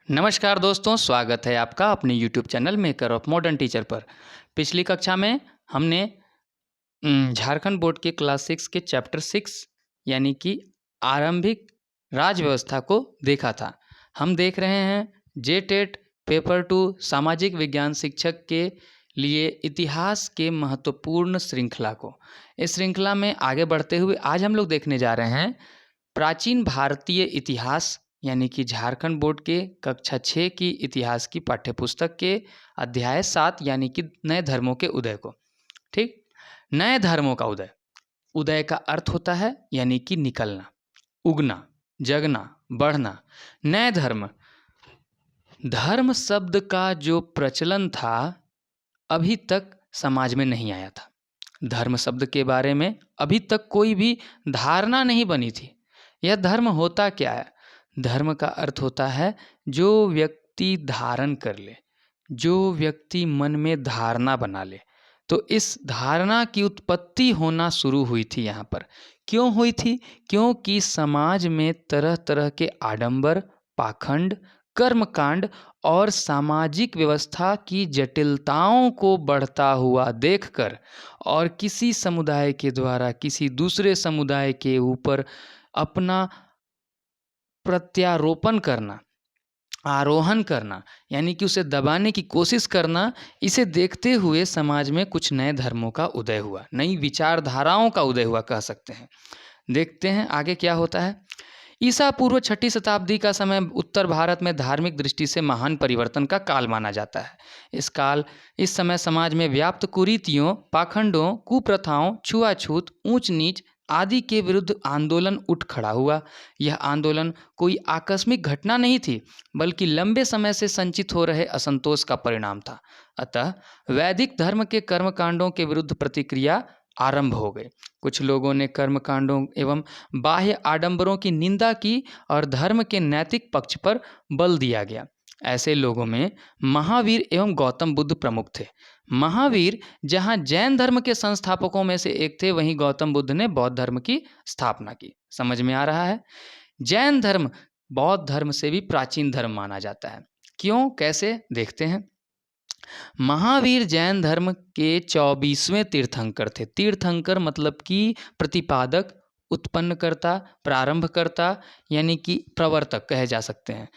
नमस्कार दोस्तों, स्वागत है आपका अपने YouTube channel maker of modern teacher पर। पिछली कक्षा में हमने झारखंड बोर्ड के क्लास 6 के चैप्टर 6 यानी कि आरंभिक राज्य व्यवस्था को देखा था। हम देख रहे हैं जेटेट पेपर 2 सामाजिक विज्ञान शिक्षक के लिए इतिहास के महत्वपूर्ण श्रृंखला को। इस श्रृंखला में आगे बढ़ते हुए आज हम लोग देखने जा रहे हैं प्राचीन भारतीय इतिहास यानी कि झारखंड बोर्ड के कक्षा 6 की इतिहास की पाठ्यपुस्तक के अध्याय 7 यानी कि नए धर्मों के उदय को। ठीक, नए धर्मों का उदय। उदय का अर्थ होता है यानी कि निकलना, उगना, जगना, बढ़ना। नए धर्म, धर्म शब्द का जो प्रचलन था अभी तक समाज में नहीं आया था। धर्म शब्द के बारे में अभी तक कोई भी धारणा नहीं बनी थी। यह धर्म होता क्या है? धर्म का अर्थ होता है जो व्यक्ति धारण कर ले, जो व्यक्ति मन में धारणा बना ले। तो इस धारणा की उत्पत्ति होना शुरू हुई थी यहाँ पर। क्यों हुई थी? क्योंकि समाज में तरह तरह के आडंबर, पाखंड, कर्मकांड और सामाजिक व्यवस्था की जटिलताओं को बढ़ता हुआ देखकर और किसी समुदाय के द्वारा किसी दूसरे समुदाय के ऊपर अपना प्रत्यारोपण करना, आरोहण करना यानी कि उसे दबाने की कोशिश करना, इसे देखते हुए समाज में कुछ नए धर्मों का उदय हुआ, नई विचारधाराओं का उदय हुआ कह सकते हैं। देखते हैं आगे क्या होता है। ईसा पूर्व 6ठी शताब्दी का समय उत्तर भारत में धार्मिक दृष्टि से महान परिवर्तन का काल माना जाता है। इस समय समाज में व्याप्त कुरीतियों, पाखंडों, कुप्रथाओं, छुआछूत, ऊंच नीच आदि के विरुद्ध आंदोलन उठ खड़ा हुआ। यह आंदोलन कोई आकस्मिक घटना नहीं थी, बल्कि लंबे समय से संचित हो रहे असंतोष का परिणाम था। अतः वैदिक धर्म के कर्मकांडों के विरुद्ध प्रतिक्रिया आरंभ हो गई। कुछ लोगों ने कर्मकांडों एवं बाह्य आडंबरों की निंदा की और धर्म के नैतिक पक्ष पर बल दिया गया। ऐसे लोगों में महावीर एवं गौतम बुद्ध प्रमुख थे। महावीर जहाँ जैन धर्म के संस्थापकों में से एक थे, वहीं गौतम बुद्ध ने बौद्ध धर्म की स्थापना की। समझ में आ रहा है? जैन धर्म बौद्ध धर्म से भी प्राचीन धर्म माना जाता है। क्यों, कैसे, देखते हैं। महावीर जैन धर्म के 24वें तीर्थंकर थे। तीर्थंकर मतलब कि प्रतिपादक, उत्पन्नकर्ता, प्रारंभकर्ता यानी कि प्रवर्तक कहे जा सकते हैं।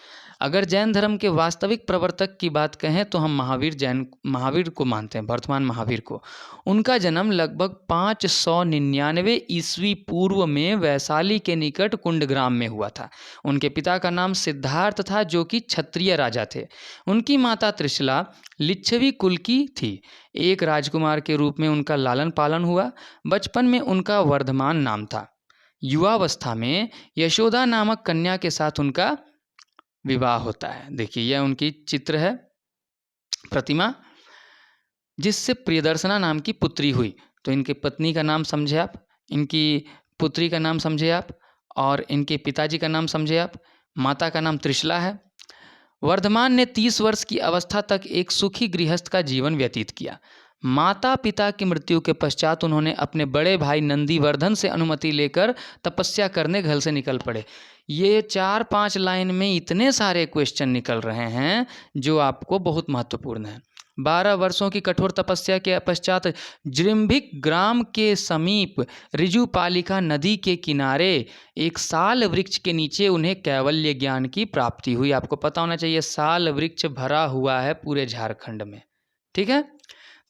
अगर जैन धर्म के वास्तविक प्रवर्तक की बात कहें तो हम महावीर को मानते हैं, वर्तमान महावीर को। उनका जन्म लगभग 599 ईस्वी पूर्व में वैशाली के निकट कुंडग्राम में हुआ था। उनके पिता का नाम सिद्धार्थ था, जो कि क्षत्रिय राजा थे। उनकी माता त्रिशला लिच्छवी कुल की थी। एक राजकुमार के रूप में उनका लालन पालन हुआ। बचपन में उनका वर्धमान नाम था। युवावस्था में यशोदा नामक कन्या के साथ उनका विवाह होता है। देखिए, यह उनकी चित्र है, प्रतिमा, जिससे प्रियदर्शना नाम की पुत्री हुई। तो इनके पत्नी का नाम समझे आप, इनकी पुत्री का नाम समझे आप, और इनके पिताजी का नाम समझे आप। माता का नाम त्रिशला है। वर्धमान ने 30 वर्ष की अवस्था तक एक सुखी गृहस्थ का जीवन व्यतीत किया। माता पिता की मृत्यु के पश्चात उन्होंने अपने बड़े भाई नंदीवर्धन से अनुमति लेकर तपस्या करने घर से निकल पड़े। ये 4-5 लाइन में इतने सारे क्वेश्चन निकल रहे हैं जो आपको बहुत महत्वपूर्ण है। 12 वर्षों की कठोर तपस्या के पश्चात जृंभिक ग्राम के समीप ऋजुपालिका नदी के किनारे एक साल वृक्ष के नीचे उन्हें कैवल्य ज्ञान की प्राप्ति हुई। आपको पता होना चाहिए, साल वृक्ष भरा हुआ है पूरे झारखंड में। ठीक है,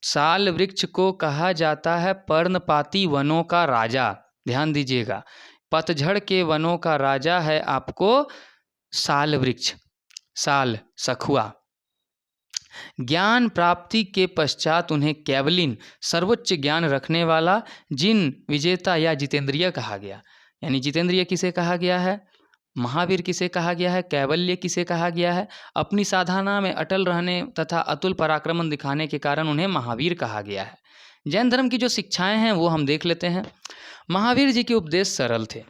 साल वृक्ष को कहा जाता है पर्णपाती वनों का राजा। ध्यान दीजिएगा, पतझड़ के वनों का राजा है आपको साल वृक्ष, साल सखुआ। ज्ञान प्राप्ति के पश्चात उन्हें कैवलिन, सर्वोच्च ज्ञान रखने वाला, जिन विजेता या जितेंद्रिय कहा गया। यानी जितेंद्रिय किसे कहा गया है? महावीर किसे कहा गया है? कैवल्य किसे कहा गया है? अपनी साधना में अटल रहने तथा अतुल पराक्रमण दिखाने के कारण उन्हें महावीर कहा गया है। जैन धर्म की जो शिक्षाएं हैं वो हम देख लेते हैं। महावीर जी के उपदेश सरल थे।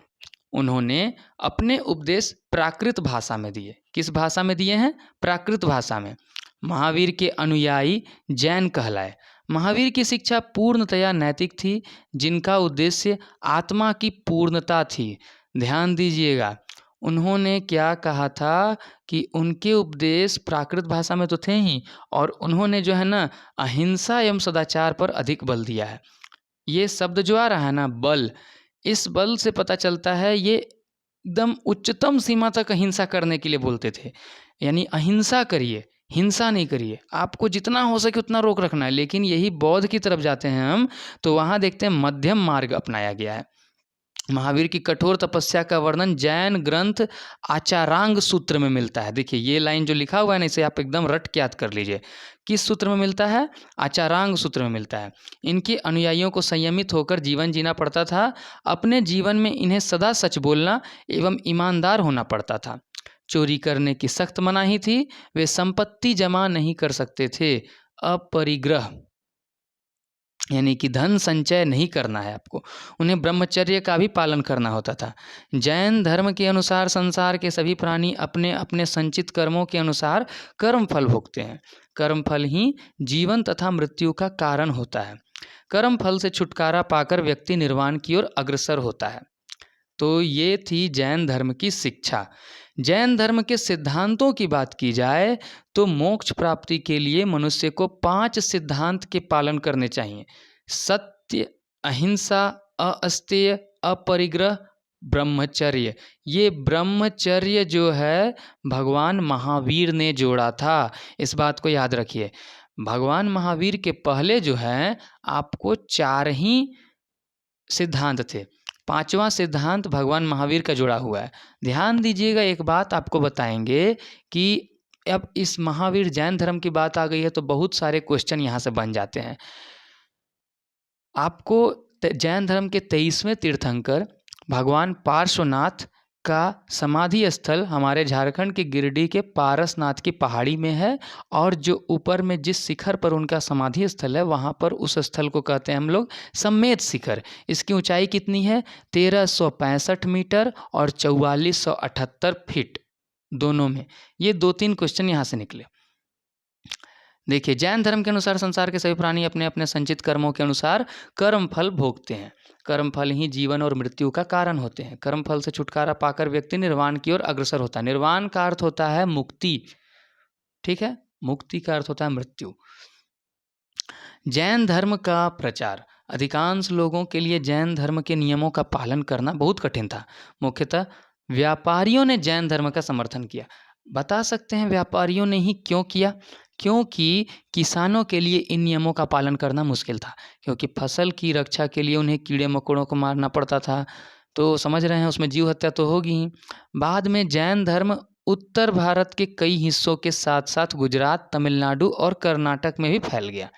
उन्होंने अपने उपदेश प्राकृत भाषा में दिए। किस भाषा में दिए हैं? प्राकृत भाषा में। महावीर के अनुयायी जैन कहलाए। महावीर की शिक्षा पूर्णतया नैतिक थी, जिनका उद्देश्य आत्मा की पूर्णता थी। ध्यान दीजिएगा, उन्होंने क्या कहा था कि उनके उपदेश प्राकृत भाषा में तो थे ही, और उन्होंने जो है ना अहिंसा एवं सदाचार पर अधिक बल दिया है। ये शब्द जो आ रहा है ना बल, इस बल से पता चलता है ये एकदम उच्चतम सीमा तक अहिंसा करने के लिए बोलते थे। यानी अहिंसा करिए, हिंसा नहीं करिए, आपको जितना हो सके उतना रोक रखना है। लेकिन यही बौद्ध की तरफ जाते हैं हम, तो वहाँ देखते हैं मध्यम मार्ग अपनाया गया है। महावीर की कठोर तपस्या का वर्णन जैन ग्रंथ आचारांग सूत्र में मिलता है। देखिए ये लाइन जो लिखा हुआ है ना, इसे आप एकदम रट के याद कर लीजिए। किस सूत्र में मिलता है? आचारांग सूत्र में मिलता है। इनके अनुयायियों को संयमित होकर जीवन जीना पड़ता था। अपने जीवन में इन्हें सदा सच बोलना एवं ईमानदार होना पड़ता था। चोरी करने की सख्त मनाही थी। वे संपत्ति जमा नहीं कर सकते थे। अपरिग्रह यानी कि धन संचय नहीं करना है आपको। उन्हें ब्रह्मचर्य का भी पालन करना होता था। जैन धर्म के अनुसार संसार के सभी प्राणी अपने अपने संचित कर्मों के अनुसार कर्म फल भोगते हैं। कर्म फल ही जीवन तथा मृत्यु का कारण होता है। कर्म फल से छुटकारा पाकर व्यक्ति निर्वाण की ओर अग्रसर होता है। तो ये थी जैन धर्म की शिक्षा। जैन धर्म के सिद्धांतों की बात की जाए तो मोक्ष प्राप्ति के लिए मनुष्य को 5 सिद्धांत के पालन करने चाहिए। सत्य, अहिंसा, अस्तेय, अपरिग्रह, ब्रह्मचर्य। ये ब्रह्मचर्य जो है भगवान महावीर ने जोड़ा था। इस बात को याद रखिए। भगवान महावीर के पहले जो है आपको 4 ही सिद्धांत थे। 5वां सिद्धांत भगवान महावीर का जुड़ा हुआ है। ध्यान दीजिएगा, एक बात आपको बताएंगे कि अब इस महावीर जैन धर्म की बात आ गई है तो बहुत सारे क्वेश्चन यहाँ से बन जाते हैं। आपको जैन धर्म के 23वें तीर्थंकर भगवान पार्श्वनाथ का समाधि स्थल हमारे झारखंड के गिरिडीह के पारसनाथ की पहाड़ी में है, और जो ऊपर में जिस शिखर पर उनका समाधि स्थल है वहाँ पर उस स्थल को कहते हैं हम लोग सम्मेद शिखर। इसकी ऊंचाई कितनी है? 1365 मीटर और 4478 फीट दोनों में। ये 2-3 क्वेश्चन यहाँ से निकले। देखिए, जैन धर्म के अनुसार संसार के सभी प्राणी अपने अपने संचित कर्मों के अनुसार कर्म फल भोगते हैं। कर्म फल ही जीवन और मृत्यु का कारण होते हैं। कर्म फल से छुटकारा पाकर व्यक्ति निर्वाण की ओर अग्रसर होता है। निर्वाण का अर्थ होता है मुक्ति, ठीक है? मुक्ति का अर्थ होता है मृत्यु। जैन धर्म का प्रचार। अधिकांश लोगों के लिए जैन धर्म के नियमों का पालन करना बहुत कठिन था। मुख्यतः व्यापारियों ने जैन धर्म का समर्थन किया। बता सकते हैं व्यापारियों ने ही क्यों किया? क्योंकि किसानों के लिए इन नियमों का पालन करना मुश्किल था, क्योंकि फसल की रक्षा के लिए उन्हें कीड़े मकोड़ों को मारना पड़ता था। तो समझ रहे हैं, उसमें जीव हत्या तो होगी ही। बाद में जैन धर्म उत्तर भारत के कई हिस्सों के साथ साथ गुजरात, तमिलनाडु और कर्नाटक में भी फैल गया।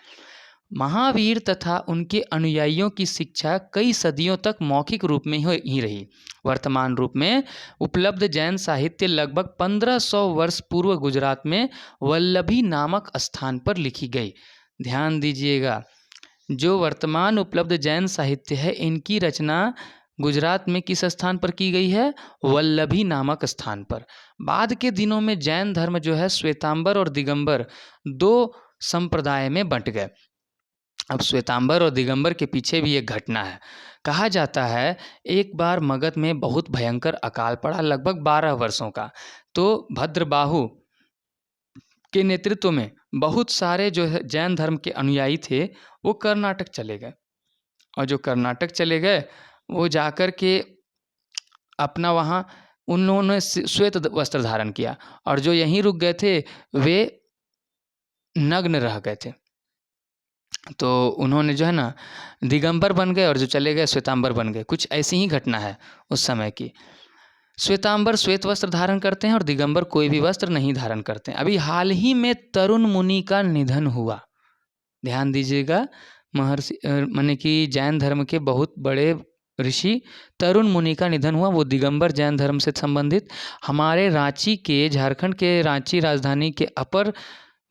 महावीर तथा उनके अनुयायियों की शिक्षा कई सदियों तक मौखिक रूप में ही रही। वर्तमान रूप में उपलब्ध जैन साहित्य लगभग 1500 वर्ष पूर्व गुजरात में वल्लभी नामक स्थान पर लिखी गई। ध्यान दीजिएगा, जो वर्तमान उपलब्ध जैन साहित्य है इनकी रचना गुजरात में किस स्थान पर की गई है? वल्लभी नामक स्थान पर। बाद के दिनों में जैन धर्म जो है श्वेतांबर और दिगंबर 2 संप्रदाय में बंट गए। अब श्वेतांबर और दिगंबर के पीछे भी एक घटना है। कहा जाता है एक बार मगध में बहुत भयंकर अकाल पड़ा, लगभग 12 वर्षों का। तो भद्रबाहु के नेतृत्व में बहुत सारे जो है जैन धर्म के अनुयायी थे वो कर्नाटक चले गए, और जो कर्नाटक चले गए वो जाकर के अपना वहाँ उन लोगों ने श्वेत वस्त्र धारण किया, और जो यहीं रुक गए थे वे नग्न रह गए थे। तो उन्होंने जो है ना दिगंबर बन गए, और जो चले गए श्वेतांबर बन गए। कुछ ऐसी ही घटना है उस समय की। श्वेतांबर श्वेत वस्त्र धारण करते हैं और दिगंबर कोई भी वस्त्र नहीं धारण करते हैं। अभी हाल ही में तरुण मुनि का निधन हुआ। ध्यान दीजिएगा, महर्षि माने कि जैन धर्म के बहुत बड़े ऋषि तरुण मुनि का निधन हुआ। वो दिगंबर जैन धर्म से संबंधित हमारे रांची के, झारखंड के रांची राजधानी के अपर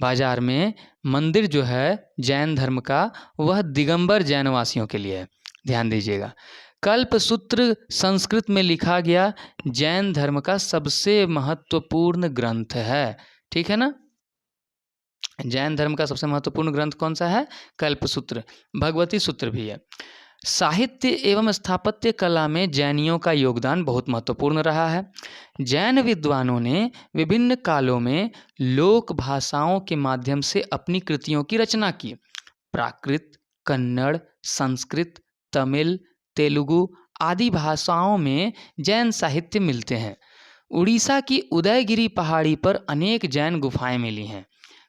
बाजार में मंदिर जो है जैन धर्म का, वह दिगंबर जैनवासियों के लिए है। ध्यान दीजिएगा। कल्पसूत्र संस्कृत में लिखा गया जैन धर्म का सबसे महत्वपूर्ण ग्रंथ है, ठीक है ना? जैन धर्म का सबसे महत्वपूर्ण ग्रंथ कौन सा है? कल्पसूत्र। भगवती सूत्र भी है। साहित्य एवं स्थापत्य कला में जैनियों का योगदान बहुत महत्वपूर्ण रहा है। जैन विद्वानों ने विभिन्न कालों में लोक भाषाओं के माध्यम से अपनी कृतियों की रचना की। प्राकृत, कन्नड़, संस्कृत, तमिल, तेलुगु आदि भाषाओं में जैन साहित्य मिलते हैं। उड़ीसा की उदयगिरी पहाड़ी पर अनेक जैन गुफाएं मिली हैं।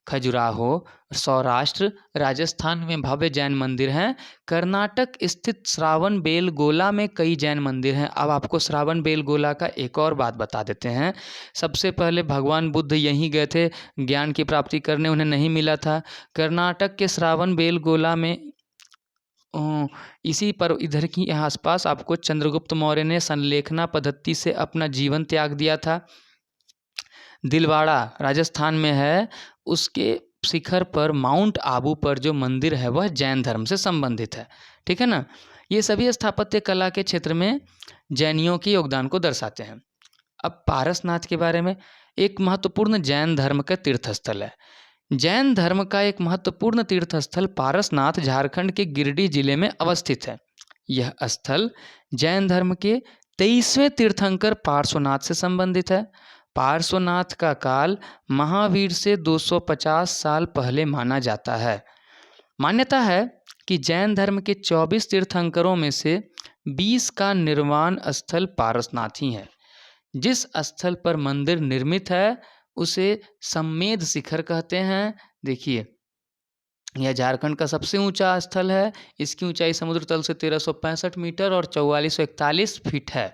खजुराहो, सौराष्ट्र, राजस्थान में भव्य जैन मंदिर हैं। कर्नाटक स्थित श्रावण बेलगोला में कई जैन मंदिर हैं। अब आपको श्रावण बेलगोला का एक और बात बता देते हैं। सबसे पहले भगवान बुद्ध यहीं गए थे ज्ञान की प्राप्ति करने, उन्हें नहीं मिला था। कर्नाटक के श्रावण बेलगोला में इसी पर इधर की यहाँ आसपास आपको चंद्रगुप्त मौर्य ने संलेखना पद्धति से अपना जीवन त्याग दिया था। दिलवाड़ा राजस्थान में है, उसके शिखर पर माउंट आबू पर जो मंदिर है वह जैन धर्म से संबंधित है। ठीक है ना। ये सभी स्थापत्य कला के क्षेत्र में जैनियों के योगदान को दर्शाते हैं। अब पारसनाथ के बारे में, एक महत्वपूर्ण जैन धर्म का तीर्थस्थल है। जैन धर्म का एक महत्वपूर्ण तीर्थस्थल पारसनाथ झारखंड के गिरिडीह जिले में अवस्थित है। यह स्थल जैन धर्म के 23वें तीर्थंकर पार्श्वनाथ से संबंधित है। पार्श्वनाथ का काल महावीर से 250 साल पहले माना जाता है। मान्यता है कि जैन धर्म के 24 तीर्थंकरों में से 20 का निर्वाण स्थल पारसनाथ ही है। जिस स्थल पर मंदिर निर्मित है उसे सम्मेद शिखर कहते हैं। देखिए, यह झारखंड का सबसे ऊंचा स्थल है। इसकी ऊंचाई समुद्र तल से 1365 मीटर और 4441 फीट है।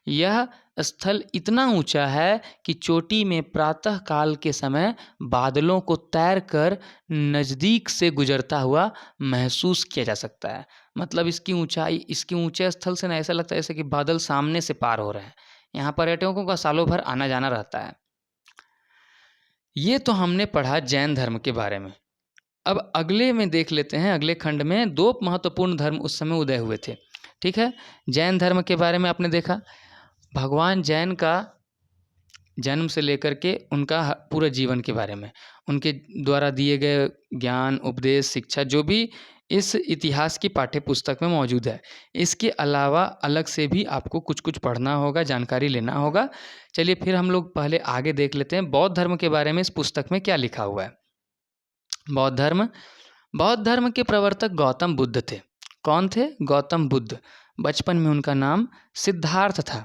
यह स्थल इतना ऊंचा है कि चोटी में प्रातः काल के समय बादलों को तैर कर नज़दीक से गुजरता हुआ महसूस किया जा सकता है। मतलब इसकी ऊंचाई, इसके ऊंचे स्थल से ना ऐसा लगता है जैसे कि बादल सामने से पार हो रहे हैं। यहाँ पर्यटकों का सालों भर आना जाना रहता है। ये तो हमने पढ़ा जैन धर्म के बारे में। अब अगले में देख लेते हैं, अगले खंड में 2 महत्वपूर्ण धर्म उस समय उदय हुए थे। ठीक है। जैन धर्म के बारे में आपने देखा, भगवान जैन का जन्म से लेकर के उनका पूरा जीवन के बारे में, उनके द्वारा दिए गए ज्ञान, उपदेश, शिक्षा जो भी इस इतिहास की पाठ्य पुस्तक में मौजूद है। इसके अलावा अलग से भी आपको कुछ-कुछ पढ़ना होगा, जानकारी लेना होगा। चलिए फिर हम लोग पहले आगे देख लेते हैं बौद्ध धर्म के बारे में इस पुस्तक में क्या लिखा हुआ है। बौद्ध धर्म के प्रवर्तक गौतम बुद्ध थे। कौन थे? गौतम बुद्ध। बचपन में उनका नाम सिद्धार्थ था।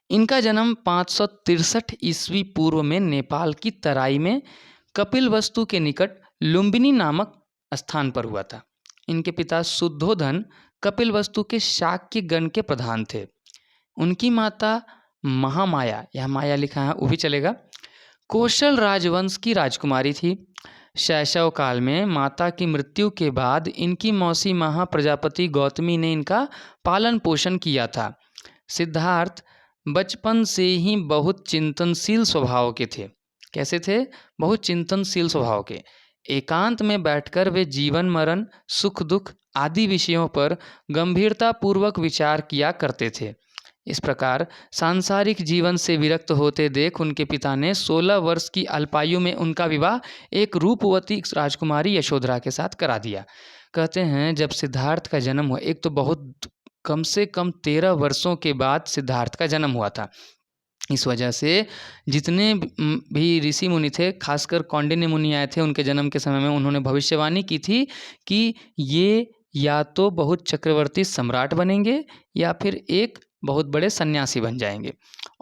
इनका जन्म 563 ईस्वी पूर्व में नेपाल की तराई में कपिलवस्तु के निकट लुम्बिनी नामक स्थान पर हुआ था। इनके पिता शुद्धोधन कपिलवस्तु के शाक्य गण के प्रधान थे। उनकी माता महामाया, यह माया लिखा है वो भी चलेगा, कौशल राजवंश की राजकुमारी थी। शैशव काल में माता की मृत्यु के बाद इनकी मौसी महाप्रजापति गौतमी ने इनका पालन पोषण किया था। सिद्धार्थ बचपन से ही बहुत चिंतनशील स्वभाव के थे। कैसे थे? बहुत चिंतनशील स्वभाव के। एकांत में बैठकर वे जीवन मरण, सुख दुख आदि विषयों पर गंभीरतापूर्वक विचार किया करते थे। इस प्रकार सांसारिक जीवन से विरक्त होते देख उनके पिता ने 16 वर्ष की अल्पायु में उनका विवाह एक रूपवती राजकुमारी यशोधरा के साथ करा दिया। कहते हैं जब सिद्धार्थ का जन्म हुआ, एक तो बहुत कम से कम 13 वर्षों के बाद सिद्धार्थ का जन्म हुआ था। इस वजह से जितने भी ऋषि मुनि थे, खासकर कौंडिन्य मुनि आए थे उनके जन्म के समय में, उन्होंने भविष्यवाणी की थी कि ये या तो बहुत चक्रवर्ती सम्राट बनेंगे या फिर एक बहुत बड़े सन्यासी बन जाएंगे।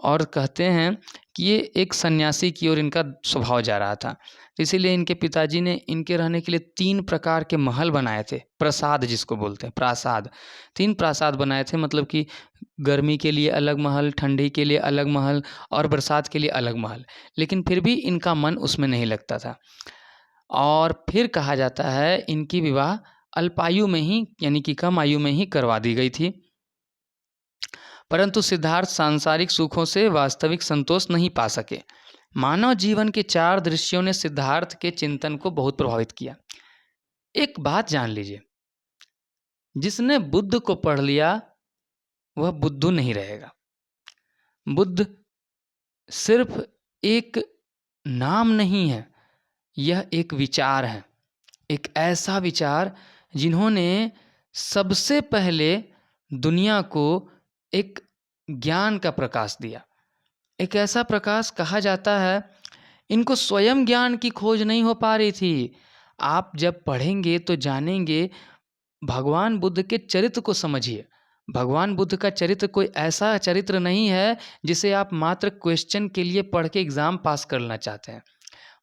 और कहते हैं कि ये एक सन्यासी की ओर इनका स्वभाव जा रहा था। इसीलिए इनके पिताजी ने इनके रहने के लिए 3 प्रकार के महल बनाए थे, प्रसाद जिसको बोलते हैं, प्रासाद। 3 प्रासाद बनाए थे, मतलब कि गर्मी के लिए अलग महल, ठंडी के लिए अलग महल और बरसात के लिए अलग महल। लेकिन फिर भी इनका मन उसमें नहीं लगता था। और फिर कहा जाता है इनकी विवाह अल्पायु में ही, यानी कि कम आयु में ही करवा दी गई थी। परंतु सिद्धार्थ सांसारिक सुखों से वास्तविक संतोष नहीं पा सके। मानव जीवन के 4 दृश्यों ने सिद्धार्थ के चिंतन को बहुत प्रभावित किया। एक बात जान लीजिए, जिसने बुद्ध को पढ़ लिया वह बुद्धू नहीं रहेगा। बुद्ध सिर्फ एक नाम नहीं है, यह एक विचार है। एक ऐसा विचार जिन्होंने सबसे पहले दुनिया को एक ज्ञान का प्रकाश दिया। एक ऐसा प्रकाश कहा जाता है, इनको स्वयं ज्ञान की खोज नहीं हो पा रही थी। आप जब पढ़ेंगे तो जानेंगे, भगवान बुद्ध के चरित्र को समझिए। भगवान बुद्ध का चरित्र कोई ऐसा चरित्र नहीं है जिसे आप मात्र क्वेश्चन के लिए पढ़ के एग्ज़ाम पास करना चाहते हैं।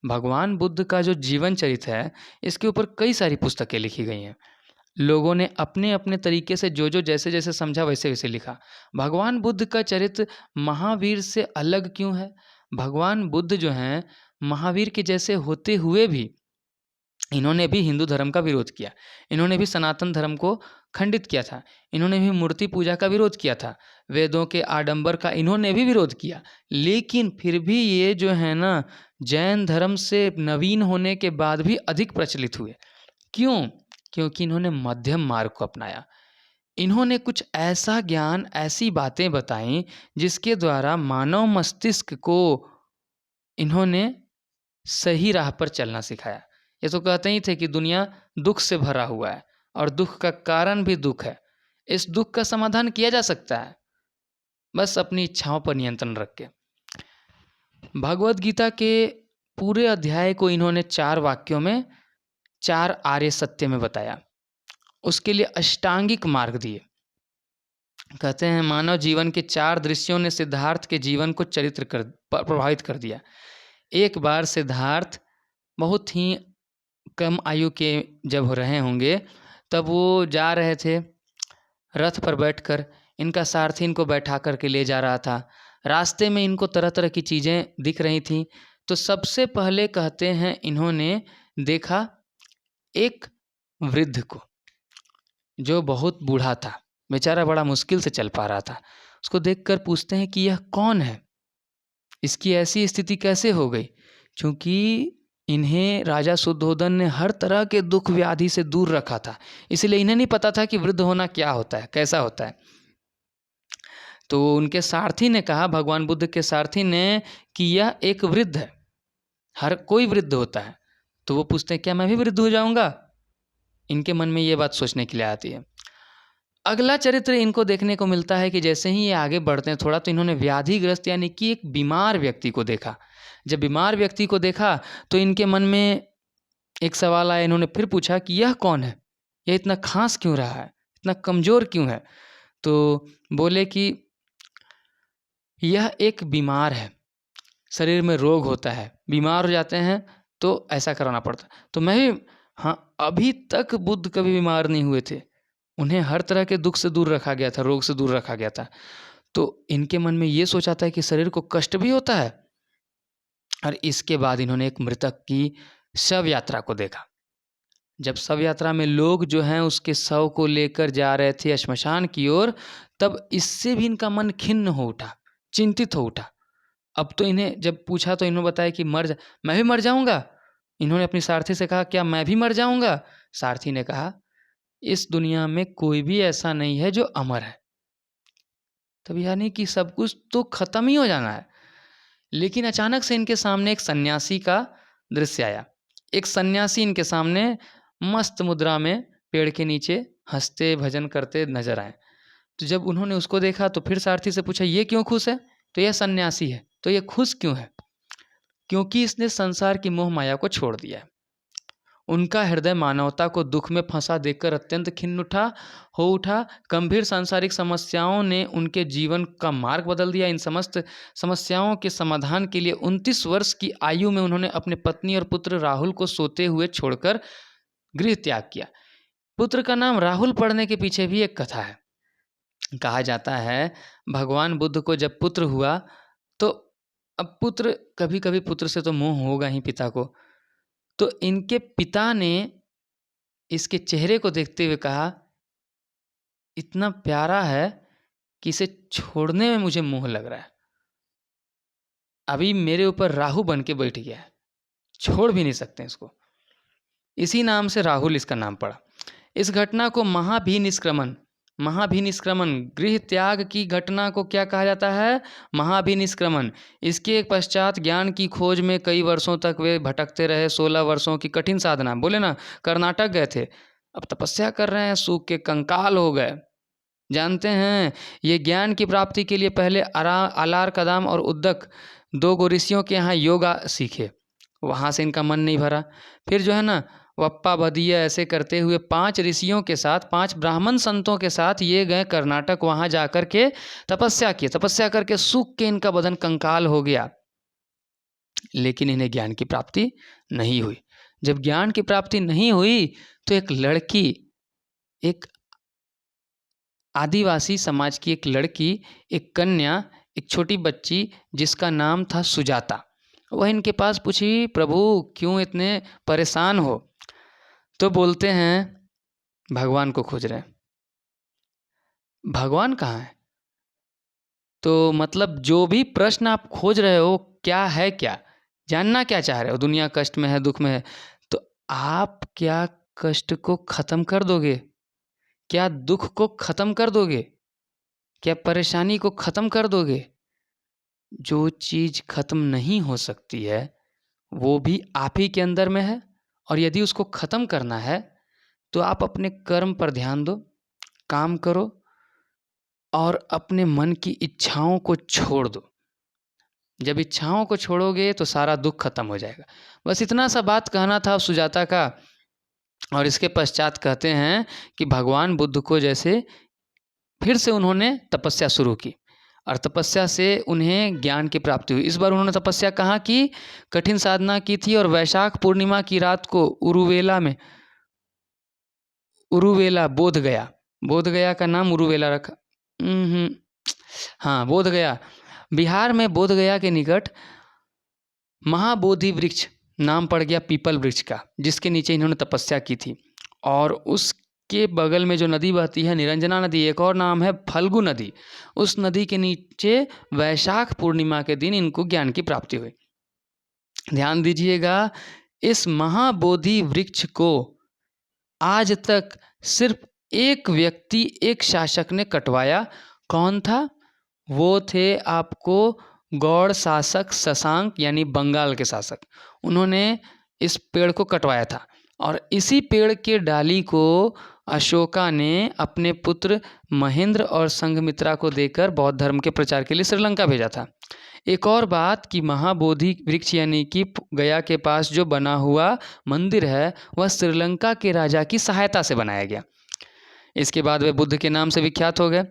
भगवान बुद्ध का जो जीवन चरित्र है, इसके ऊपर कई सारी पुस्तकें लिखी गई हैं। लोगों ने अपने अपने तरीके से जो जैसे जैसे समझा वैसे वैसे लिखा। भगवान बुद्ध का चरित्र महावीर से अलग क्यों है? भगवान बुद्ध जो हैं, महावीर के जैसे होते हुए भी इन्होंने भी हिंदू धर्म का विरोध किया। इन्होंने भी सनातन धर्म को खंडित किया था। इन्होंने भी मूर्ति पूजा का विरोध किया था। वेदों के आडंबर का इन्होंने भी विरोध किया। लेकिन फिर भी ये जो है ना, जैन धर्म से नवीन होने के बाद भी अधिक प्रचलित हुए। क्यों? क्योंकि इन्होंने मध्यम मार्ग को अपनाया। इन्होंने कुछ ऐसा ज्ञान, ऐसी बातें बताई जिसके द्वारा मानव मस्तिष्क को इन्होंने सही राह पर चलना सिखाया। ये तो कहते ही थे कि दुनिया दुख से भरा हुआ है और दुख का कारण भी दुख है। इस दुख का समाधान किया जा सकता है, बस अपनी इच्छाओं पर नियंत्रण रख के। भगवद गीता के पूरे अध्याय को इन्होंने 4 वाक्यों में 4 आर्य सत्य में बताया। उसके लिए अष्टांगिक मार्ग दिए। कहते हैं, मानव जीवन के 4 दृश्यों ने सिद्धार्थ के जीवन को प्रभावित कर दिया। एक बार सिद्धार्थ बहुत ही कम आयु के जब हो रहे होंगे, तब वो जा रहे थे रथ पर बैठकर। इनका सारथी इनको बैठा करके ले जा रहा था। रास्ते में इनको तरह तरह की चीज़ें दिख रही थीं। तो सबसे पहले कहते हैं, इन्होंने देखा एक वृद्ध को जो बहुत बूढ़ा था, बेचारा बड़ा मुश्किल से चल पा रहा था। उसको देखकर पूछते हैं कि यह कौन है, इसकी ऐसी स्थिति कैसे हो गई? क्योंकि इन्हें राजा शुद्धोधन ने हर तरह के दुख व्याधि से दूर रखा था, इसलिए इन्हें नहीं पता था कि वृद्ध होना क्या होता है, कैसा होता है। तो उनके सारथी ने कहा, भगवान बुद्ध के सारथी ने, कि यह एक वृद्ध है, हर कोई वृद्ध होता है। तो वो पूछते हैं, क्या मैं भी वृद्ध हो जाऊंगा? इनके मन में ये बात सोचने के लिए आती है। अगला चरित्र इनको देखने को मिलता है कि जैसे ही ये आगे बढ़ते हैं थोड़ा, तो इन्होंने व्याधिग्रस्त यानी कि एक बीमार व्यक्ति को देखा। जब बीमार व्यक्ति को देखा तो इनके मन में एक सवाल आया। इन्होंने फिर पूछा कि यह कौन है, यह इतना खास क्यों रहा है, इतना कमज़ोर क्यों है? तो बोले कि यह एक बीमार है, शरीर में रोग होता है, बीमार हो जाते हैं तो ऐसा कराना पड़ता है। तो मैं भी, हाँ, अभी तक बुद्ध कभी बीमार नहीं हुए थे। उन्हें हर तरह के दुख से दूर रखा गया था, रोग से दूर रखा गया था। तो इनके मन में ये सोचा था कि शरीर को कष्ट भी होता है। और इसके बाद इन्होंने एक मृतक की शव यात्रा को देखा। जब शव यात्रा में लोग जो हैं उसके शव को लेकर जा रहे थे श्मशान की ओर, तब इससे भी इनका मन खिन्न हो उठा, चिंतित हो उठा। अब तो इन्हें जब पूछा तो इन्होंने बताया कि मैं भी मर जाऊंगा। इन्होंने अपनी सारथी से कहा, क्या मैं भी मर जाऊंगा? सारथी ने कहा, इस दुनिया में कोई भी ऐसा नहीं है जो अमर है। तब यानी कि सब कुछ तो खत्म ही हो जाना है। लेकिन अचानक से इनके सामने एक सन्यासी का दृश्य आया। एक सन्यासी इनके सामने मस्त मुद्रा में पेड़ के नीचे हंसते भजन करते नजर आए। तो जब उन्होंने उसको देखा तो फिर सारथी से पूछा, ये क्यों खुश है? तो यह सन्यासी है। तो ये खुश क्यों है? क्योंकि इसने संसार की मोह माया को छोड़ दिया है। उनका हृदय मानवता को दुख में फंसा देखकर अत्यंत खिन्न हो उठा। गंभीर सांसारिक समस्याओं ने उनके जीवन का मार्ग बदल दिया। इन समस्त समस्याओं के समाधान के लिए 29 वर्ष की आयु में उन्होंने अपने पत्नी और पुत्र राहुल को सोते हुए छोड़कर गृह त्याग किया। पुत्र का नाम राहुल पड़ने के पीछे भी एक कथा है। कहा जाता है, भगवान बुद्ध को जब पुत्र हुआ तो, अब पुत्र, कभी कभी पुत्र से तो मोह होगा ही पिता को। तो इनके पिता ने इसके चेहरे को देखते हुए कहा, इतना प्यारा है कि इसे छोड़ने में मुझे मोह लग रहा है। अभी मेरे ऊपर राहु बन के बैठ गया है, छोड़ भी नहीं सकते इसको। इसी नाम से राहुल इसका नाम पड़ा। इस घटना को महाभिनिष्क्रमण गृह त्याग की घटना को क्या कहा जाता है? महाभिनिष्क्रमण। इसके पश्चात ज्ञान की खोज में कई वर्षों तक वे भटकते रहे। 16 वर्षों की कठिन साधना, बोले ना कर्नाटक गए थे, अब तपस्या कर रहे हैं, सूख के कंकाल हो गए। जानते हैं, ये ज्ञान की प्राप्ति के लिए पहले आलार कदाम और उद्दक 2 गो ऋषियों के यहाँ योगा सीखे। वहाँ से इनका मन नहीं भरा। फिर जो है ना, वप्पा बदिया ऐसे करते हुए 5 ऋषियों के साथ, 5 ब्राह्मण संतों के साथ ये गए कर्नाटक। वहाँ जा कर के तपस्या की। तपस्या करके सूख के इनका बदन कंकाल हो गया, लेकिन इन्हें ज्ञान की प्राप्ति नहीं हुई। जब ज्ञान की प्राप्ति नहीं हुई तो एक लड़की, एक आदिवासी समाज की एक लड़की, एक कन्या, एक छोटी बच्ची जिसका नाम था सुजाता, वह इनके पास पूछी, प्रभु क्यों इतने परेशान हो? तो बोलते हैं, भगवान को खोज रहे हैं। भगवान कहाँ है? तो मतलब जो भी प्रश्न आप खोज रहे हो, क्या है, क्या जानना क्या चाह रहे हो? दुनिया कष्ट में है, दुख में है, तो आप क्या कष्ट को खत्म कर दोगे? क्या दुख को खत्म कर दोगे? क्या परेशानी को खत्म कर दोगे? जो चीज़ खत्म नहीं हो सकती है वो भी आप ही के अंदर में है, और यदि उसको खत्म करना है तो आप अपने कर्म पर ध्यान दो, काम करो और अपने मन की इच्छाओं को छोड़ दो। जब इच्छाओं को छोड़ोगे तो सारा दुख खत्म हो जाएगा। बस इतना सा बात कहना था सुजाता का। और इसके पश्चात कहते हैं कि भगवान बुद्ध को जैसे फिर से उन्होंने तपस्या शुरू की, और तपस्या से उन्हें ज्ञान की प्राप्ति हुई। इस बार उन्होंने तपस्या कहाँ की? कठिन साधना की थी, और वैशाख पूर्णिमा की रात को उरुवेला बोध गया का नाम उरुवेला रखा। हाँ, बोध गया, बिहार में बोध गया के निकट महाबोधि वृक्ष नाम पड़ गया पीपल वृक्ष का, जिसके नीचे इन्होंने तपस्या की थी। और उसके बगल में जो नदी बहती है, निरंजना नदी, एक और नाम है फल्गु नदी, उस नदी के नीचे वैशाख पूर्णिमा के दिन इनको ज्ञान की प्राप्ति हुई। ध्यान दीजिएगा, इस महाबोधि वृक्ष को आज तक सिर्फ एक व्यक्ति, एक शासक ने कटवाया। कौन था? वो थे आपको गौड़ शासक शशांक, यानी बंगाल के शासक। उन्होंने इस पेड़ को कटवाया था, और इसी पेड़ के डाली को अशोका ने अपने पुत्र महेंद्र और संघमित्रा को देकर बौद्ध धर्म के प्रचार के लिए श्रीलंका भेजा था। एक और बात कि महाबोधि वृक्ष यानी कि गया के पास जो बना हुआ मंदिर है, वह श्रीलंका के राजा की सहायता से बनाया गया। इसके बाद वे बुद्ध के नाम से विख्यात हो गए।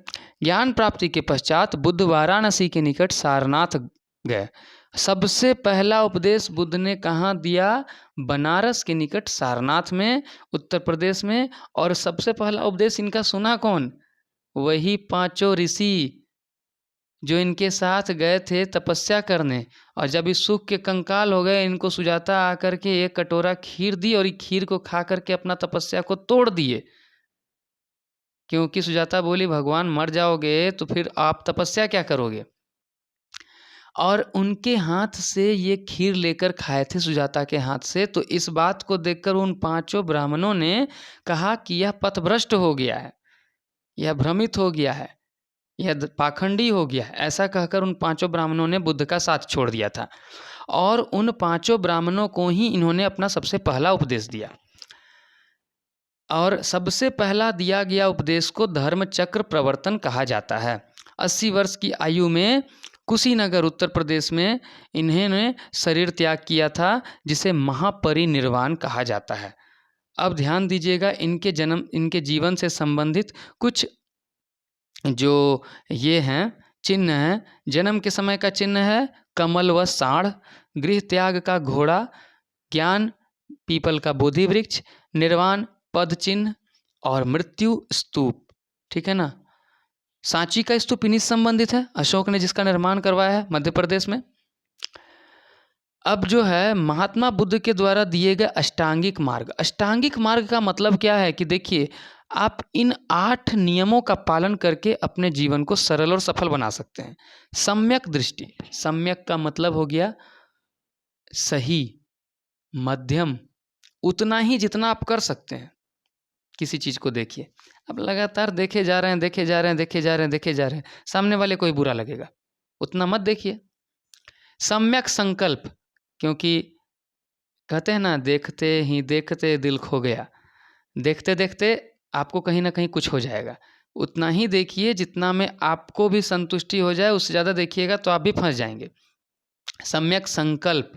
ज्ञान प्राप्ति के पश्चात बुद्ध वाराणसी के निकट सारनाथ गए। सबसे पहला उपदेश बुद्ध ने कहाँ दिया? बनारस के निकट सारनाथ में, उत्तर प्रदेश में। और सबसे पहला उपदेश इनका सुना कौन? वही 5 ऋषि जो इनके साथ गए थे तपस्या करने, और जब इस सूख के कंकाल हो गए, इनको सुजाता आकर के एक कटोरा खीर दी, और खीर को खा करके अपना तपस्या को तोड़ दिए। क्योंकि सुजाता बोली, भगवान मर जाओगे तो फिर आप तपस्या क्या करोगे? और उनके हाथ से ये खीर लेकर खाए थे, सुजाता के हाथ से। तो इस बात को देखकर उन 5 ब्राह्मणों ने कहा कि यह पथभ्रष्ट हो गया है, यह भ्रमित हो गया है, यह पाखंडी हो गया है। ऐसा कहकर उन 5 ब्राह्मणों ने बुद्ध का साथ छोड़ दिया था, और उन 5 ब्राह्मणों को ही इन्होंने अपना सबसे पहला उपदेश दिया। और सबसे पहला दिया गया उपदेश को धर्म चक्र प्रवर्तन कहा जाता है। 80 वर्ष की आयु में कुशीनगर उत्तर प्रदेश में इन्होंने शरीर त्याग किया था, जिसे महापरिनिर्वाण कहा जाता है। अब ध्यान दीजिएगा, इनके जीवन से संबंधित कुछ जो ये हैं चिन्ह हैं। जन्म के समय का चिन्ह है कमल व साढ़, गृह त्याग का घोड़ा, ज्ञान पीपल का बोधि वृक्ष, निर्वाण पद चिन्ह, और मृत्यु स्तूप। ठीक है ना? सांची का स्तूप इन्हीं से संबंधित है, अशोक ने जिसका निर्माण करवाया है मध्य प्रदेश में। अब जो है महात्मा बुद्ध के द्वारा दिए गए अष्टांगिक मार्ग। अष्टांगिक मार्ग का मतलब क्या है कि देखिए, आप इन 8 नियमों का पालन करके अपने जीवन को सरल और सफल बना सकते हैं। सम्यक दृष्टि, सम्यक का मतलब हो गया सही, मध्यम, उतना ही जितना आप कर सकते हैं। किसी चीज़ को देखिए, अब लगातार देखे जा रहे हैं, सामने वाले को ही बुरा लगेगा, उतना मत देखिए। सम्यक संकल्प, क्योंकि कहते हैं ना, देखते ही देखते दिल खो गया। देखते देखते आपको कहीं ना कहीं कुछ हो जाएगा। उतना ही देखिए जितना में आपको भी संतुष्टि हो जाए, उससे ज़्यादा देखिएगा तो आप भी फंस जाएंगे। सम्यक संकल्प,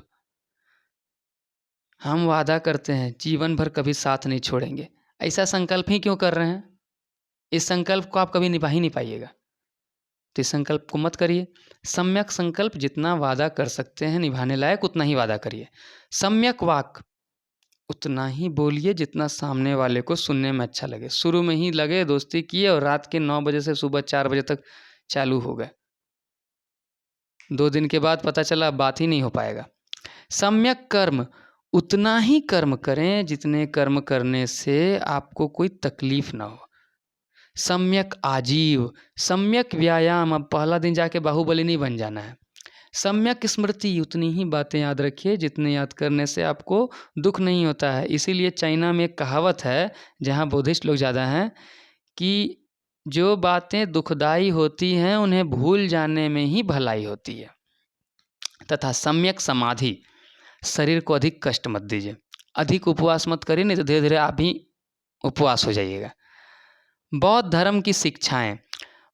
हम वादा करते हैं जीवन भर कभी साथ नहीं छोड़ेंगे। ऐसा संकल्प ही क्यों कर रहे हैं? इस संकल्प को आप कभी निभा ही नहीं पाइएगा, तो इस संकल्प को मत करिए। सम्यक संकल्प, जितना वादा कर सकते हैं निभाने लायक उतना ही वादा करिए। सम्यक वाक, उतना ही बोलिए जितना सामने वाले को सुनने में अच्छा लगे। शुरू में ही लगे दोस्ती किए और रात के 9 बजे से सुबह 4 बजे तक चालू हो गए, 2 दिन के बाद पता चला बात ही नहीं हो पाएगा। सम्यक कर्म, उतना ही कर्म करें जितने कर्म करने से आपको कोई तकलीफ ना हो। सम्यक आजीव, सम्यक व्यायाम, अब पहला दिन जाके बाहुबली नहीं बन जाना है। सम्यक स्मृति, उतनी ही बातें याद रखिए जितने याद करने से आपको दुख नहीं होता है। इसीलिए चाइना में एक कहावत है, जहाँ बुद्धिस्ट लोग ज़्यादा हैं, कि जो बातें दुखदाई होती हैं उन्हें भूल जाने में ही भलाई होती है। तथा सम्यक समाधि, शरीर को अधिक कष्ट मत दीजिए, अधिक उपवास मत करिए, नहीं तो धीरे धीरे आप भी उपवास हो जाइएगा। बौद्ध धर्म की शिक्षाएं,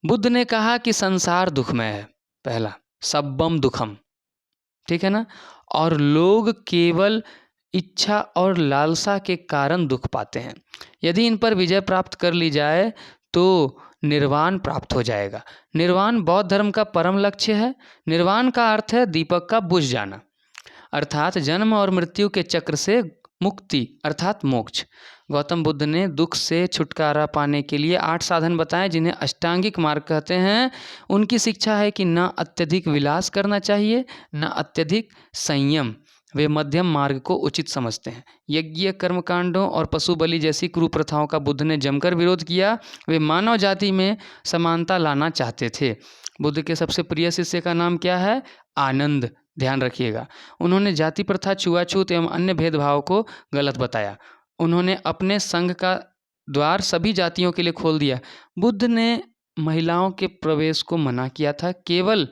बुद्ध ने कहा कि संसार दुखमय है, पहला सब्बम दुखम, ठीक है ना, और लोग केवल इच्छा और लालसा के कारण दुख पाते हैं। यदि इन पर विजय प्राप्त कर ली जाए तो निर्वाण प्राप्त हो जाएगा। निर्वाण बौद्ध धर्म का परम लक्ष्य है। निर्वाण का अर्थ है दीपक का बुझ जाना, अर्थात जन्म और मृत्यु के चक्र से मुक्ति अर्थात मोक्ष। गौतम बुद्ध ने दुख से छुटकारा पाने के लिए 8 साधन बताए, जिन्हें अष्टांगिक मार्ग कहते हैं। उनकी शिक्षा है कि न अत्यधिक विलास करना चाहिए, न अत्यधिक संयम। वे मध्यम मार्ग को उचित समझते हैं। यज्ञ, कर्मकांडों और पशु बलि जैसी कुप्रथाओं का बुद्ध ने जमकर विरोध किया। वे मानव जाति में समानता लाना चाहते थे। बुद्ध के सबसे प्रिय शिष्य का नाम क्या है? आनंद, ध्यान रखिएगा। उन्होंने जाति प्रथा, छुआछूत एवं अन्य भेदभाव को गलत बताया। उन्होंने अपने संघ का द्वार सभी जातियों के लिए खोल दिया। बुद्ध ने महिलाओं के प्रवेश को मना किया था। केवल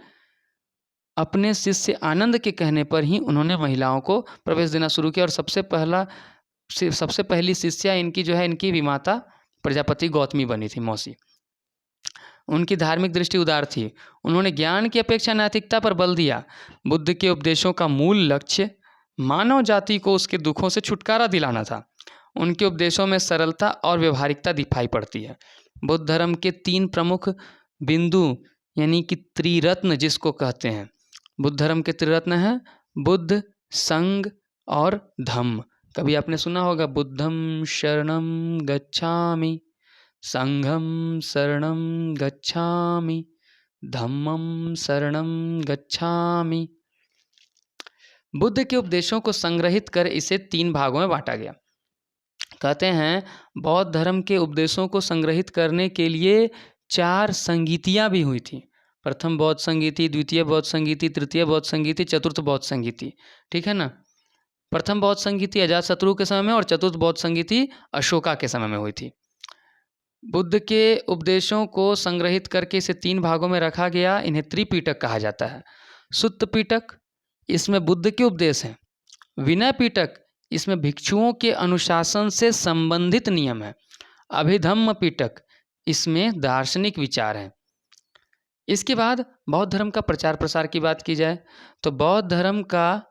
अपने शिष्य आनंद के कहने पर ही उन्होंने महिलाओं को प्रवेश देना शुरू किया, और सबसे पहली शिष्या इनकी जो है, इनकी विमाता प्रजापति गौतमी बनी थी, मौसी। उनकी धार्मिक दृष्टि उदार थी। उन्होंने ज्ञान की अपेक्षा नैतिकता पर बल दिया। बुद्ध के उपदेशों का मूल लक्ष्य मानव जाति को उसके दुखों से छुटकारा दिलाना था। उनके उपदेशों में सरलता और व्यवहारिकता दिखाई पड़ती है। बुद्ध धर्म के 3 प्रमुख बिंदु, यानी कि त्रिरत्न जिसको कहते हैं, बुद्ध धर्म के त्रिरत्न हैं बुद्ध, संघ और धम्म। कभी आपने सुना होगा, बुद्धं शरणं गच्छामि, संघं शरणं गच्छामि, धम्मं शरणं गच्छामि। बुद्ध के उपदेशों को संग्रहित कर इसे 3 भागों में बांटा गया। कहते हैं बौद्ध धर्म के उपदेशों को संग्रहित करने के लिए 4 संगीतियाँ भी हुई थी। प्रथम बौद्ध संगीति, द्वितीय बौद्ध संगीति, तृतीय बौद्ध संगीति, चतुर्थ बौद्ध संगीति, ठीक है ना। प्रथम बौद्ध संगीति अजातशत्रु के समय में और चतुर्थ बौद्ध संगीति अशोका के समय में हुई थी। बुद्ध के उपदेशों को संग्रहित करके इसे 3 भागों में रखा गया। इन्हें त्रिपिटक कहा जाता है। सुत्त पिटक, इसमें बुद्ध के उपदेश हैं। विनय पिटक, इसमें भिक्षुओं के अनुशासन से संबंधित नियम है। अभिधम्म पिटक, इसमें दार्शनिक विचार हैं। इसके बाद बौद्ध धर्म का प्रचार प्रसार की बात की जाए तो बौद्ध धर्म का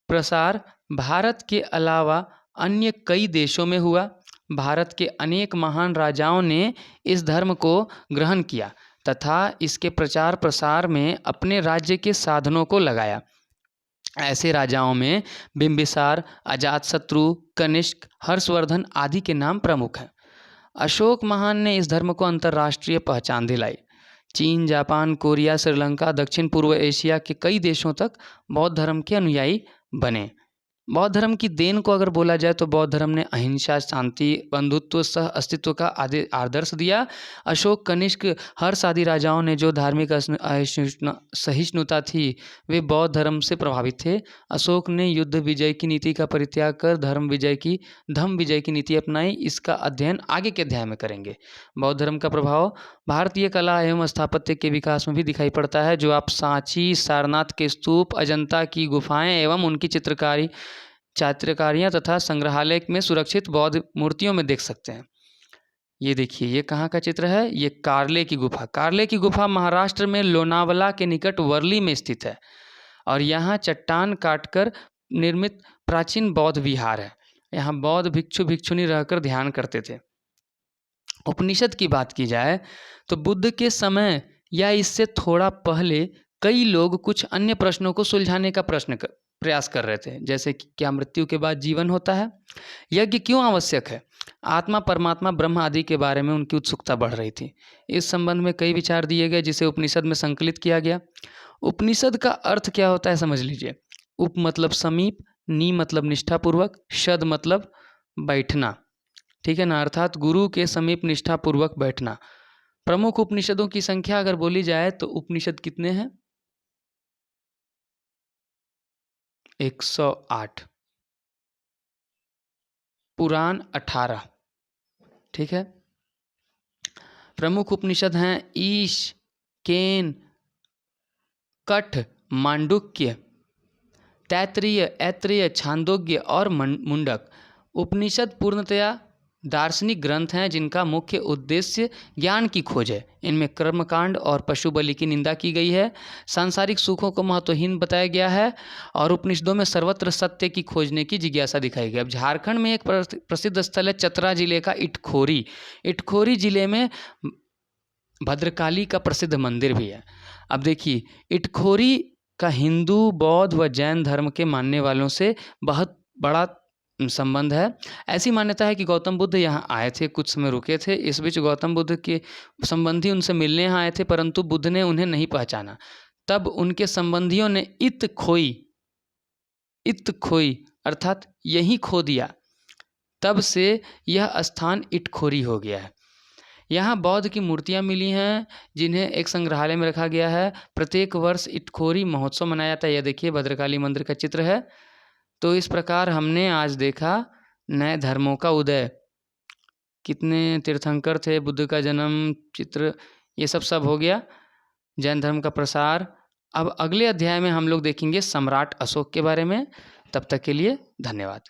प्रसार भारत के अलावा अन्य कई देशों में हुआ। भारत के अनेक महान राजाओं ने इस धर्म को ग्रहण किया तथा इसके प्रचार प्रसार में अपने राज्य के साधनों को लगाया। ऐसे राजाओं में बिंबिसार, अजातशत्रु, कनिष्क, हर्षवर्धन आदि के नाम प्रमुख हैं। अशोक महान ने इस धर्म को अंतर्राष्ट्रीय पहचान दिलाई। चीन, जापान, कोरिया, श्रीलंका, दक्षिण पूर्व एशिया के कई देशों तक बौद्ध धर्म के अनुयायी बने। बौद्ध धर्म की देन को अगर बोला जाए तो बौद्ध धर्म ने अहिंसा, शांति, बंधुत्व, सह अस्तित्व का आदर्श दिया। अशोक, कनिष्क, हर्ष आदि राजाओं ने जो धार्मिक सहिष्णुता थी वे बौद्ध धर्म से प्रभावित थे। अशोक ने युद्ध विजय की नीति का परित्याग कर धम्म विजय की नीति अपनाई। इसका अध्ययन आगे के अध्याय में करेंगे। बौद्ध धर्म का प्रभाव भारतीय कला एवं स्थापत्य के विकास में भी दिखाई पड़ता है, जो आप सांची, सारनाथ के स्तूप, अजंता की गुफाएं एवं उनकी चित्रकारी चित्रकारियाँ तथा संग्रहालय में सुरक्षित बौद्ध मूर्तियों में देख सकते हैं। ये देखिए, ये कहाँ का चित्र है? ये कार्ले की गुफा। कार्ले की गुफा महाराष्ट्र में लोनावला के निकट वर्ली में स्थित है और यहाँ चट्टान काटकर निर्मित प्राचीन बौद्ध विहार है। यहाँ बौद्ध भिक्षु भिक्षुणी रहकर ध्यान करते थे। उपनिषद की बात की जाए तो बुद्ध के समय या इससे थोड़ा पहले कई लोग कुछ अन्य प्रश्नों को सुलझाने का प्रयास कर रहे थे, जैसे कि क्या मृत्यु के बाद जीवन होता है? यज्ञ क्यों आवश्यक है? आत्मा, परमात्मा, ब्रह्म आदि के बारे में उनकी उत्सुकता बढ़ रही थी। इस संबंध में कई विचार दिए गए जिसे उपनिषद में संकलित किया गया। उपनिषद का अर्थ क्या होता है समझ लीजिए। उप मतलब समीप, नी मतलब निष्ठापूर्वक, शद मतलब बैठना, ठीक है ना, अर्थात गुरु के समीप निष्ठापूर्वक बैठना। प्रमुख उपनिषदों की संख्या अगर बोली जाए तो उपनिषद कितने हैं? 108, पुराण 18, ठीक है। प्रमुख उपनिषद हैं ईश, केन, कठ, मांडुक्य, तैत्तिरीय, ऐत्रेय, छांदोग्य और मुंडक। उपनिषद पूर्णतया दार्शनिक ग्रंथ हैं जिनका मुख्य उद्देश्य ज्ञान की खोज है। इनमें कर्मकांड और पशु बलि की निंदा की गई है, सांसारिक सुखों को महत्वहीन बताया गया है और उपनिषदों में सर्वत्र सत्य की खोजने की जिज्ञासा दिखाई गई। अब झारखंड में एक प्रसिद्ध स्थल है चतरा जिले का इटखोरी। इटखोरी जिले में भद्रकाली का प्रसिद्ध मंदिर भी है। अब देखिए, इटखोरी का हिंदू, बौद्ध व जैन धर्म के मानने वालों से बहुत बड़ा संबंध है। ऐसी मान्यता है कि गौतम बुद्ध यहाँ आए थे, कुछ समय रुके थे। इस बीच गौतम बुद्ध के संबंधी उनसे मिलने यहाँ आए थे, परंतु बुद्ध ने उन्हें नहीं पहचाना। तब उनके संबंधियों ने इत खोई अर्थात यहीं खो दिया। तब से यह स्थान इटखोरी हो गया है। यहाँ बौद्ध की मूर्तियाँ मिली हैं जिन्हें एक संग्रहालय में रखा गया है। प्रत्येक वर्ष इटखोरी महोत्सव मनाया जाता है। यह देखिए भद्रकाली मंदिर का चित्र है। तो इस प्रकार हमने आज देखा नए धर्मों का उदय, कितने तीर्थंकर थे, बुद्ध का जन्म, चित्र, ये सब हो गया, जैन धर्म का प्रसार। अब अगले अध्याय में हम लोग देखेंगे सम्राट अशोक के बारे में। तब तक के लिए धन्यवाद।